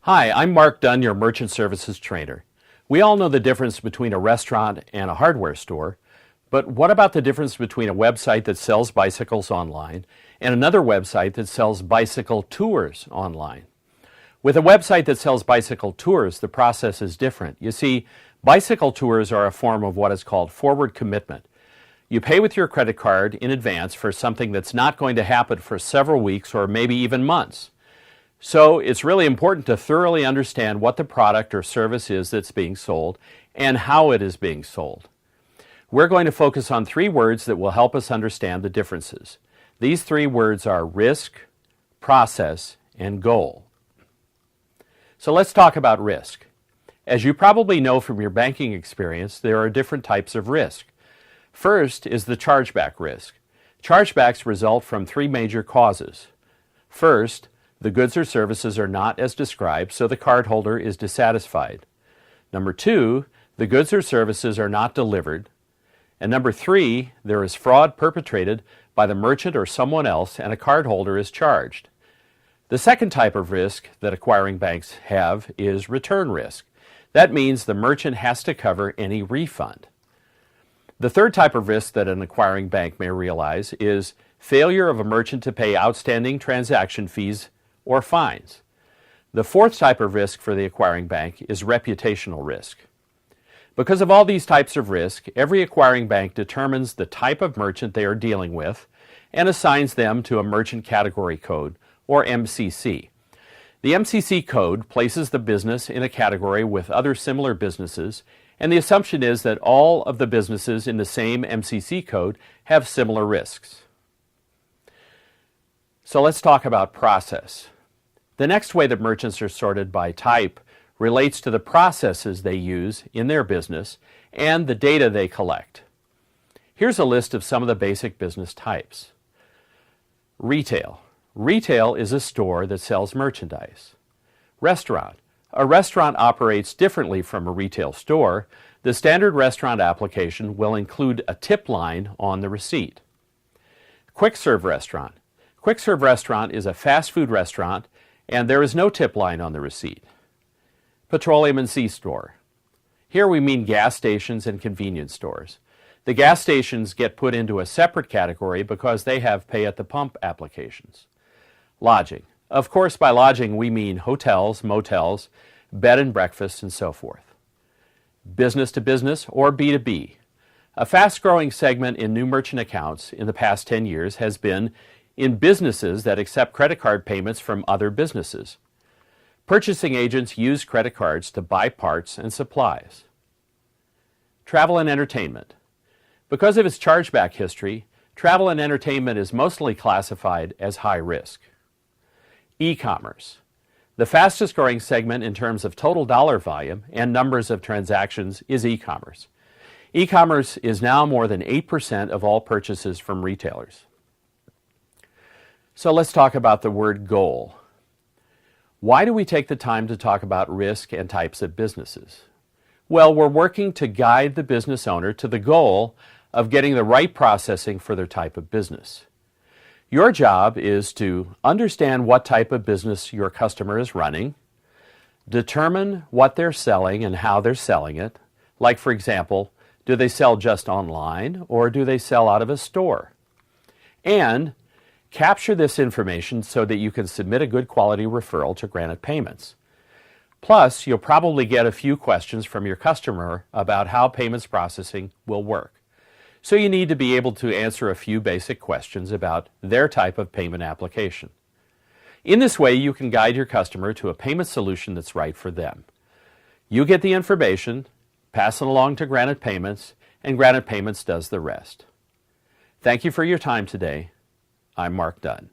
Hi, I'm Mark Dunn, your Merchant Services Trainer. We all know the difference between a restaurant and a hardware store, but what about the difference between a website that sells bicycles online and another website that sells bicycle tours online? With a website that sells bicycle tours, the process is different. You see, bicycle tours are a form of what is called forward commitment. You pay with your credit card in advance for something that's not going to happen for several weeks or maybe even months. So it's really important to thoroughly understand what the product or service is that's being sold and how it is being sold. We're going to focus on three words that will help us understand the differences. These three words are risk, process, and goal. So let's talk about risk. As you probably know from your banking experience, there are different types of risk. First is the chargeback risk. Chargebacks result from three major causes. First, the goods or services are not as described, so the cardholder is dissatisfied. Number two, the goods or services are not delivered. And number three, there is fraud perpetrated by the merchant or someone else, and a cardholder is charged. The second type of risk that acquiring banks have is return risk. That means the merchant has to cover any refund. The third type of risk that an acquiring bank may realize is failure of a merchant to pay outstanding transaction fees or fines. The fourth type of risk for the acquiring bank is reputational risk. Because of all these types of risk, every acquiring bank determines the type of merchant they are dealing with and assigns them to a merchant category code, or MCC. The MCC code places the business in a category with other similar businesses, and the assumption is that all of the businesses in the same MCC code have similar risks. So let's talk about process. The next way that merchants are sorted by type relates to the processes they use in their business and the data they collect. Here's a list of some of the basic business types. Retail. Retail is a store that sells merchandise. Restaurant. A restaurant operates differently from a retail store. The standard restaurant application will include a tip line on the receipt. Quick serve restaurant. Quick serve restaurant is a fast food restaurant and there is no tip line on the receipt. Petroleum and C-store. Here we mean gas stations and convenience stores. The gas stations get put into a separate category because they have pay-at-the-pump applications. Lodging. Of course, by lodging we mean hotels, motels, bed and breakfast, and so forth. Business to business or B2B. A fast-growing segment in new merchant accounts in the past 10 years has been in businesses that accept credit card payments from other businesses. Purchasing agents use credit cards to buy parts and supplies. Travel and entertainment. Because of its chargeback history, travel and entertainment is mostly classified as high risk. E-commerce. The fastest growing segment in terms of total dollar volume and numbers of transactions is e-commerce. E-commerce is now more than 8% of all purchases from retailers. So let's talk about the word goal. Why do we take the time to talk about risk and types of businesses? Well, we're working to guide the business owner to the goal of getting the right processing for their type of business. Your job is to understand what type of business your customer is running, determine what they're selling and how they're selling it. Like, for example, do they sell just online or do they sell out of a store? And capture this information so that you can submit a good quality referral to Granite Payments. Plus, you'll probably get a few questions from your customer about how payments processing will work. So you need to be able to answer a few basic questions about their type of payment application. In this way, you can guide your customer to a payment solution that's right for them. You get the information, pass it along to Granite Payments, and Granite Payments does the rest. Thank you for your time today. I'm Mark Dunn.